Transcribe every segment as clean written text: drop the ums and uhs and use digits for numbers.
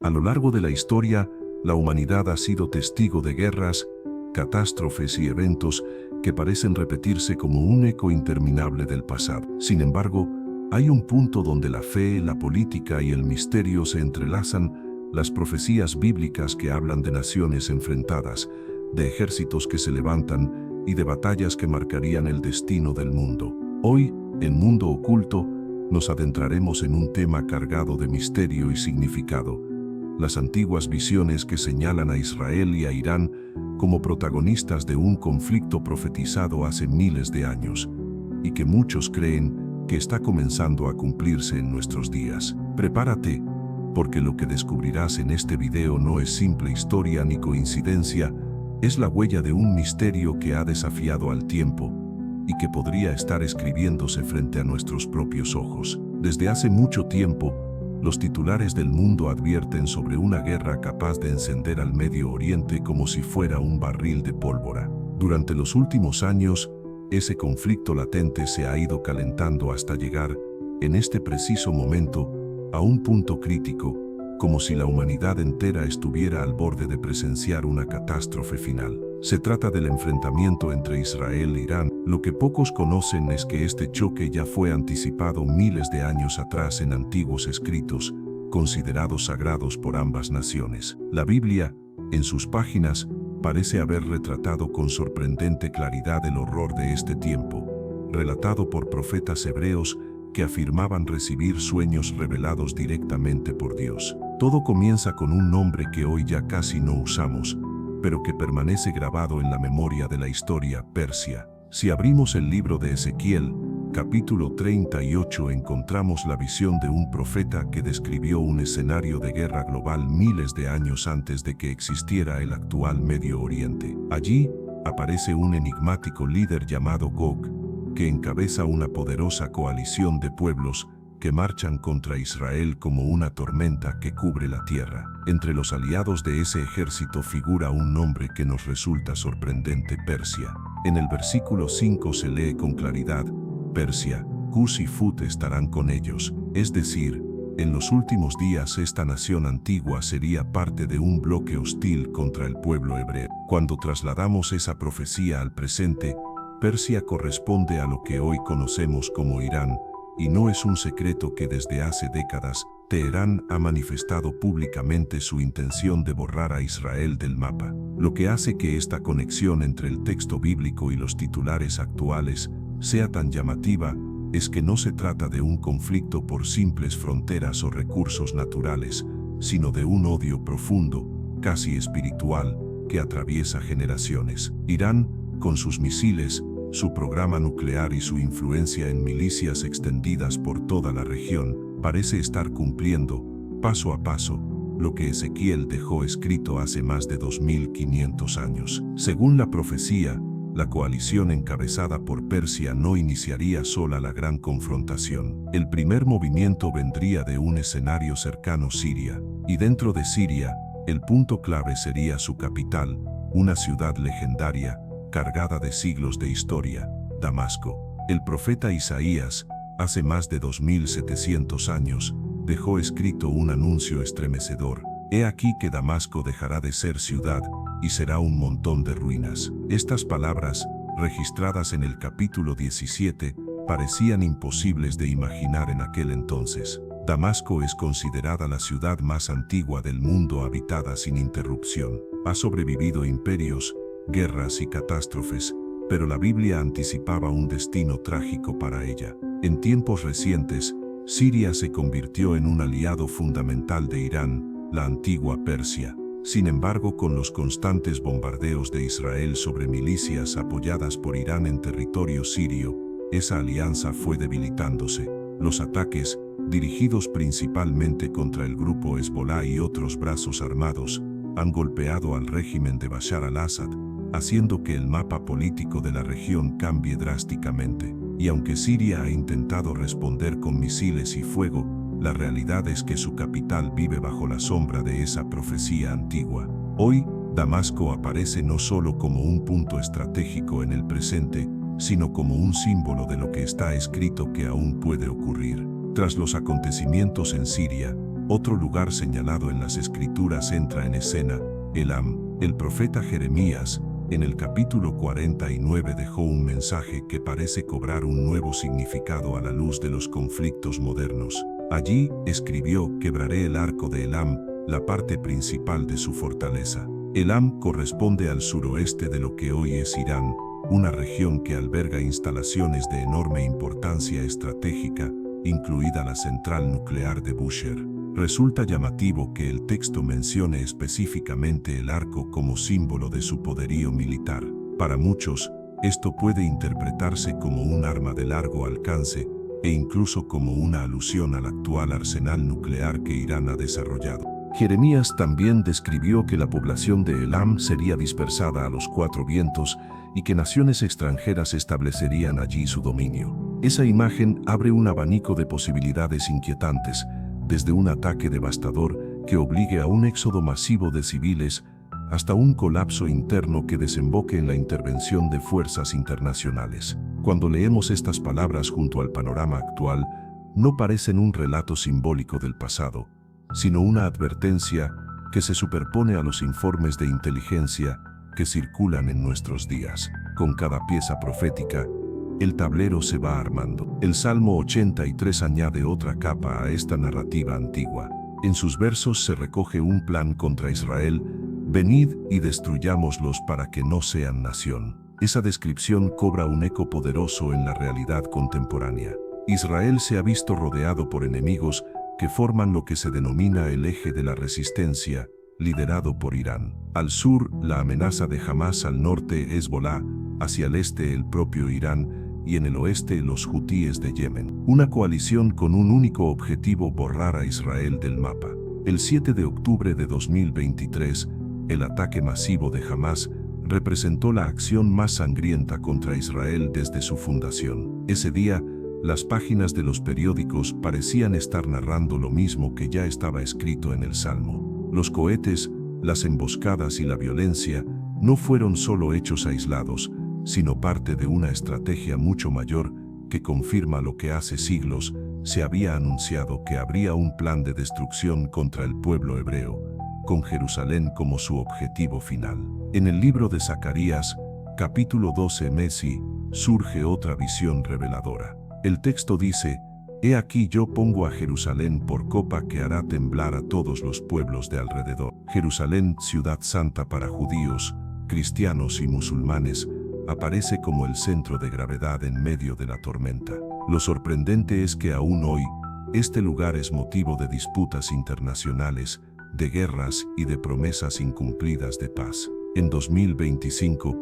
A lo largo de la historia, la humanidad ha sido testigo de guerras, catástrofes y eventos que parecen repetirse como un eco interminable del pasado. Sin embargo, hay un punto donde la fe, la política y el misterio se entrelazan, las profecías bíblicas que hablan de naciones enfrentadas, de ejércitos que se levantan y de batallas que marcarían el destino del mundo. Hoy, en Mundo Oculto, nos adentraremos en un tema cargado de misterio y significado: las antiguas visiones que señalan a Israel y a Irán como protagonistas de un conflicto profetizado hace miles de años, y que muchos creen que está comenzando a cumplirse en nuestros días. Prepárate, porque lo que descubrirás en este video no es simple historia ni coincidencia, es la huella de un misterio que ha desafiado al tiempo y que podría estar escribiéndose frente a nuestros propios ojos. Desde hace mucho tiempo, los titulares del mundo advierten sobre una guerra capaz de encender al Medio Oriente como si fuera un barril de pólvora. Durante los últimos años, ese conflicto latente se ha ido calentando hasta llegar, en este preciso momento, a un punto crítico, como si la humanidad entera estuviera al borde de presenciar una catástrofe final. Se trata del enfrentamiento entre Israel e Irán. Lo que pocos conocen es que este choque ya fue anticipado miles de años atrás en antiguos escritos, considerados sagrados por ambas naciones. La Biblia, en sus páginas, parece haber retratado con sorprendente claridad el horror de este tiempo, relatado por profetas hebreos que afirmaban recibir sueños revelados directamente por Dios. Todo comienza con un nombre que hoy ya casi no usamos, pero que permanece grabado en la memoria de la historia: Persia. Si abrimos el libro de Ezequiel, capítulo 38, encontramos la visión de un profeta que describió un escenario de guerra global miles de años antes de que existiera el actual Medio Oriente. Allí aparece un enigmático líder llamado Gog, que encabeza una poderosa coalición de pueblos que marchan contra Israel como una tormenta que cubre la tierra. Entre los aliados de ese ejército figura un nombre que nos resulta sorprendente: Persia. En el versículo 5 se lee con claridad: Persia, Cus y Fut estarán con ellos. Es decir, en los últimos días esta nación antigua sería parte de un bloque hostil contra el pueblo hebreo. Cuando trasladamos esa profecía al presente, Persia corresponde a lo que hoy conocemos como Irán, y no es un secreto que desde hace décadas, Teherán ha manifestado públicamente su intención de borrar a Israel del mapa. Lo que hace que esta conexión entre el texto bíblico y los titulares actuales sea tan llamativa es que no se trata de un conflicto por simples fronteras o recursos naturales, sino de un odio profundo, casi espiritual, que atraviesa generaciones. Irán, con sus misiles, su programa nuclear y su influencia en milicias extendidas por toda la región, parece estar cumpliendo, paso a paso, lo que Ezequiel dejó escrito hace más de 2500 años. Según la profecía, la coalición encabezada por Persia no iniciaría sola la gran confrontación. El primer movimiento vendría de un escenario cercano: Siria. Y dentro de Siria, el punto clave sería su capital, una ciudad legendaria, cargada de siglos de historia: Damasco. El profeta Isaías, hace más de 2700 años, dejó escrito un anuncio estremecedor: He aquí que Damasco dejará de ser ciudad y será un montón de ruinas. Estas palabras, registradas en el capítulo 17, parecían imposibles de imaginar en aquel entonces. Damasco es considerada la ciudad más antigua del mundo habitada sin interrupción. Ha sobrevivido imperios, guerras y catástrofes, pero la Biblia anticipaba un destino trágico para ella. En tiempos recientes, Siria se convirtió en un aliado fundamental de Irán, la antigua Persia. Sin embargo, con los constantes bombardeos de Israel sobre milicias apoyadas por Irán en territorio sirio, esa alianza fue debilitándose. Los ataques, dirigidos principalmente contra el grupo Hezbolá y otros brazos armados, han golpeado al régimen de Bashar al-Assad, haciendo que el mapa político de la región cambie drásticamente. Y aunque Siria ha intentado responder con misiles y fuego, la realidad es que su capital vive bajo la sombra de esa profecía antigua. Hoy, Damasco aparece no solo como un punto estratégico en el presente, sino como un símbolo de lo que está escrito que aún puede ocurrir. Tras los acontecimientos en Siria, Otro lugar señalado en las Escrituras entra en escena. Elam, el profeta Jeremías, en el capítulo 49 dejó un mensaje que parece cobrar un nuevo significado a la luz de los conflictos modernos. Allí escribió: quebraré el arco de Elam, la parte principal de su fortaleza. Elam corresponde al suroeste de lo que hoy es Irán, una región que alberga instalaciones de enorme importancia estratégica, incluida la central nuclear de Bushehr. Resulta llamativo que el texto mencione específicamente el arco como símbolo de su poderío militar. Para muchos, esto puede interpretarse como un arma de largo alcance e incluso como una alusión al actual arsenal nuclear que Irán ha desarrollado. Jeremías también describió que la población de Elam sería dispersada a los cuatro vientos y que naciones extranjeras establecerían allí su dominio. Esa imagen abre un abanico de posibilidades inquietantes, desde un ataque devastador que obligue a un éxodo masivo de civiles hasta un colapso interno que desemboque en la intervención de fuerzas internacionales. Cuando leemos estas palabras junto al panorama actual, no parecen un relato simbólico del pasado, sino una advertencia que se superpone a los informes de inteligencia que circulan en nuestros días. Con cada pieza profética, el tablero se va armando. El Salmo 83 añade otra capa a esta narrativa antigua. En sus versos se recoge un plan contra Israel: venid y destruyámoslos para que no sean nación. Esa descripción cobra un eco poderoso en la realidad contemporánea. Israel se ha visto rodeado por enemigos que forman lo que se denomina el eje de la resistencia, liderado por Irán. Al sur, la amenaza de Hamás; al norte, Hezbolá; hacia el este, el propio Irán; y en el oeste, los hutíes de Yemen. Una coalición con un único objetivo: borrar a Israel del mapa. El 7 de octubre de 2023, el ataque masivo de Hamás representó la acción más sangrienta contra Israel desde su fundación. Ese día, las páginas de los periódicos parecían estar narrando lo mismo que ya estaba escrito en el Salmo. Los cohetes, las emboscadas y la violencia no fueron solo hechos aislados, sino parte de una estrategia mucho mayor que confirma lo que hace siglos se había anunciado: que habría un plan de destrucción contra el pueblo hebreo, con Jerusalén como su objetivo final. En el libro de Zacarías, capítulo 12, surge otra visión reveladora. El texto dice: he aquí yo pongo a Jerusalén por copa que hará temblar a todos los pueblos de alrededor. Jerusalén, ciudad santa para judíos, cristianos y musulmanes, aparece como el centro de gravedad en medio de la tormenta. Lo sorprendente es que aún hoy, este lugar es motivo de disputas internacionales, de guerras y de promesas incumplidas de paz. En 2025,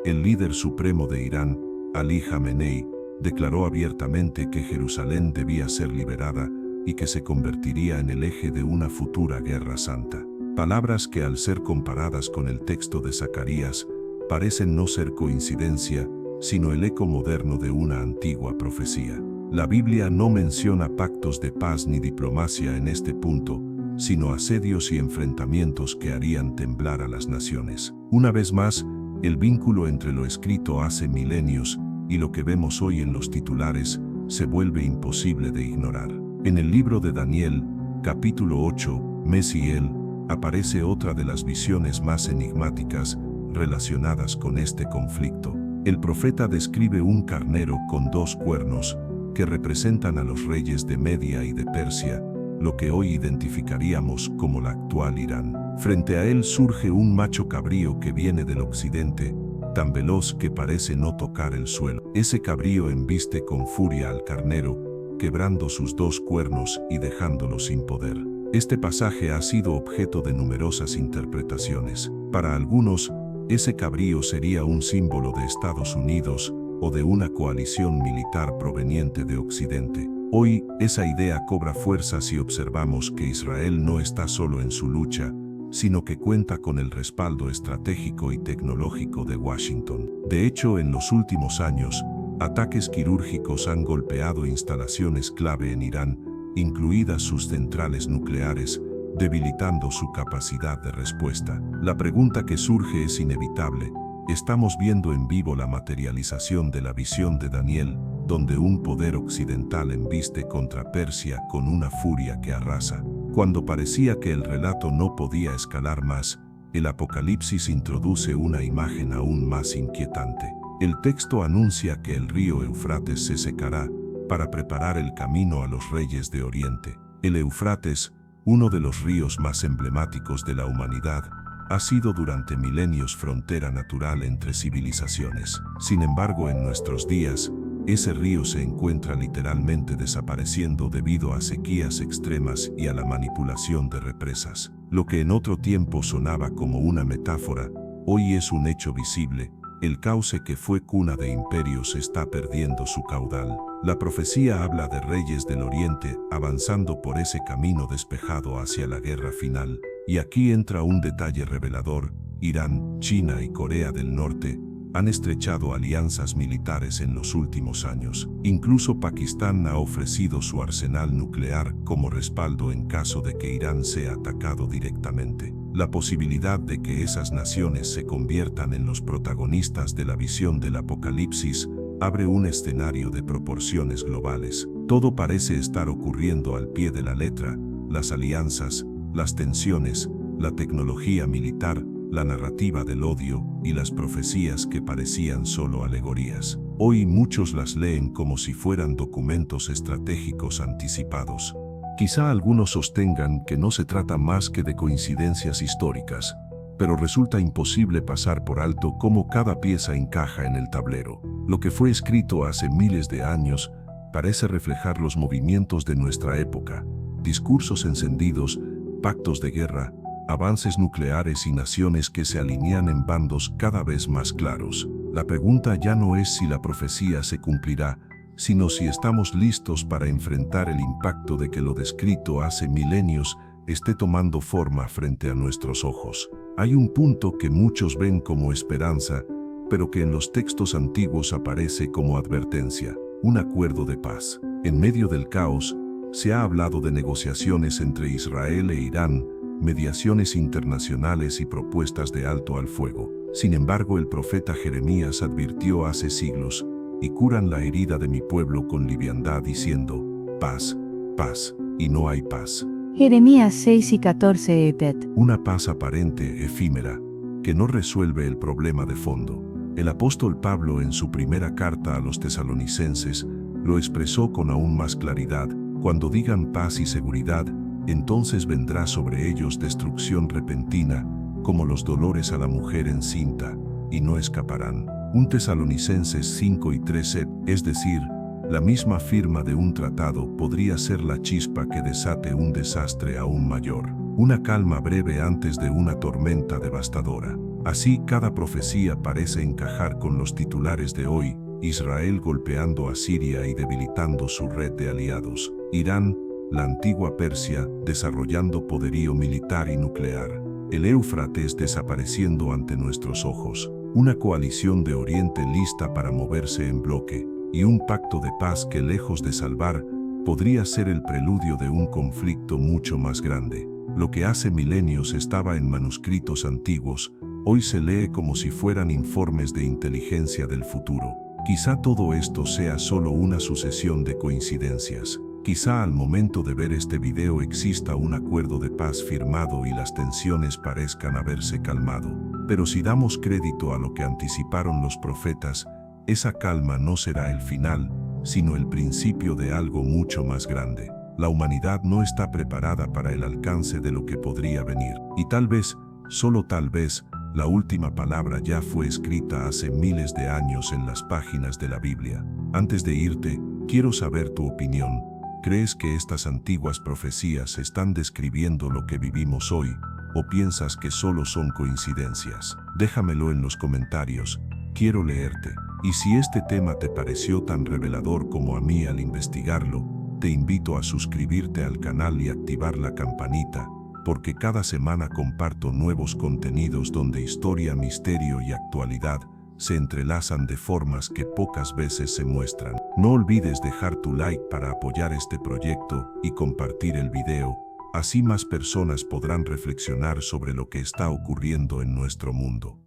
el líder supremo de Irán, Ali Khamenei, declaró abiertamente que Jerusalén debía ser liberada y que se convertiría en el eje de una futura guerra santa. Palabras que, al ser comparadas con el texto de Zacarías, parecen no ser coincidencia, sino el eco moderno de una antigua profecía. La Biblia no menciona pactos de paz ni diplomacia en este punto, sino asedios y enfrentamientos que harían temblar a las naciones. Una vez más, el vínculo entre lo escrito hace milenios y lo que vemos hoy en los titulares se vuelve imposible de ignorar. En el libro de Daniel, capítulo 8, Mesiel, aparece otra de las visiones más enigmáticas relacionadas con este conflicto. El profeta describe un carnero con dos cuernos que representan a los reyes de Media y de Persia, lo que hoy identificaríamos como la actual Irán. Frente a él surge un macho cabrío que viene del occidente, tan veloz que parece no tocar el suelo. Ese cabrío embiste con furia al carnero, quebrando sus dos cuernos y dejándolo sin poder. Este pasaje ha sido objeto de numerosas interpretaciones. Para algunos, ese cabrío sería un símbolo de Estados Unidos o de una coalición militar proveniente de Occidente. Hoy, esa idea cobra fuerza si observamos que Israel no está solo en su lucha, sino que cuenta con el respaldo estratégico y tecnológico de Washington. De hecho, en los últimos años, ataques quirúrgicos han golpeado instalaciones clave en Irán, incluidas sus centrales nucleares, debilitando su capacidad de respuesta. La pregunta que surge es inevitable. Estamos viendo en vivo la materialización de la visión de Daniel, donde un poder occidental embiste contra Persia con una furia que arrasa. Cuando parecía que el relato no podía escalar más, el Apocalipsis introduce una imagen aún más inquietante. El texto anuncia que el río Éufrates se secará para preparar el camino a los reyes de Oriente. El Éufrates, uno de los ríos más emblemáticos de la humanidad, ha sido durante milenios frontera natural entre civilizaciones. Sin embargo, en nuestros días, ese río se encuentra literalmente desapareciendo debido a sequías extremas y a la manipulación de represas. Lo que en otro tiempo sonaba como una metáfora, hoy es un hecho visible. El cauce que fue cuna de imperios está perdiendo su caudal. La profecía habla de reyes del Oriente avanzando por ese camino despejado hacia la guerra final. Y aquí entra un detalle revelador: Irán, China y Corea del Norte han estrechado alianzas militares en los últimos años. Incluso Pakistán ha ofrecido su arsenal nuclear como respaldo en caso de que Irán sea atacado directamente. La posibilidad de que esas naciones se conviertan en los protagonistas de la visión del Apocalipsis abre un escenario de proporciones globales. Todo parece estar ocurriendo al pie de la letra: las alianzas, las tensiones, la tecnología militar, la narrativa del odio y las profecías que parecían solo alegorías. Hoy muchos las leen como si fueran documentos estratégicos anticipados. Quizá algunos sostengan que no se trata más que de coincidencias históricas, pero resulta imposible pasar por alto cómo cada pieza encaja en el tablero. Lo que fue escrito hace miles de años parece reflejar los movimientos de nuestra época: discursos encendidos, pactos de guerra, avances nucleares y naciones que se alinean en bandos cada vez más claros. La pregunta ya no es si la profecía se cumplirá, sino si estamos listos para enfrentar el impacto de que lo descrito hace milenios esté tomando forma frente a nuestros ojos. Hay un punto que muchos ven como esperanza, pero que en los textos antiguos aparece como advertencia: un acuerdo de paz. En medio del caos, se ha hablado de negociaciones entre Israel e Irán, mediaciones internacionales y propuestas de alto al fuego. Sin embargo, el profeta Jeremías advirtió hace siglos: y curan la herida de mi pueblo con liviandad, diciendo, paz, paz, y no hay paz. Jeremías 6 y 14 EP. Una paz aparente, efímera, que no resuelve el problema de fondo. El apóstol Pablo, en su primera carta a los tesalonicenses, lo expresó con aún más claridad: cuando digan paz y seguridad, entonces vendrá sobre ellos destrucción repentina, como los dolores a la mujer encinta, y no escaparán. 1 Tesalonicenses 5 y 13, es decir, la misma firma de un tratado podría ser la chispa que desate un desastre aún mayor. Una calma breve antes de una tormenta devastadora. Así, cada profecía parece encajar con los titulares de hoy: Israel golpeando a Siria y debilitando su red de aliados. Irán, la antigua Persia, desarrollando poderío militar y nuclear. El Éufrates desapareciendo ante nuestros ojos. Una coalición de Oriente lista para moverse en bloque. Y un pacto de paz que, lejos de salvar, podría ser el preludio de un conflicto mucho más grande. Lo que hace milenios estaba en manuscritos antiguos, hoy se lee como si fueran informes de inteligencia del futuro. Quizá todo esto sea solo una sucesión de coincidencias. Quizá al momento de ver este video exista un acuerdo de paz firmado y las tensiones parezcan haberse calmado. Pero si damos crédito a lo que anticiparon los profetas, esa calma no será el final, sino el principio de algo mucho más grande. La humanidad no está preparada para el alcance de lo que podría venir. Y tal vez, solo tal vez, la última palabra ya fue escrita hace miles de años en las páginas de la Biblia. Antes de irte, quiero saber tu opinión. ¿Crees que estas antiguas profecías están describiendo lo que vivimos hoy, o piensas que solo son coincidencias? Déjamelo en los comentarios, quiero leerte. Y si este tema te pareció tan revelador como a mí al investigarlo, te invito a suscribirte al canal y activar la campanita, porque cada semana comparto nuevos contenidos donde historia, misterio y actualidad se entrelazan de formas que pocas veces se muestran. No olvides dejar tu like para apoyar este proyecto y compartir el video, así más personas podrán reflexionar sobre lo que está ocurriendo en nuestro mundo.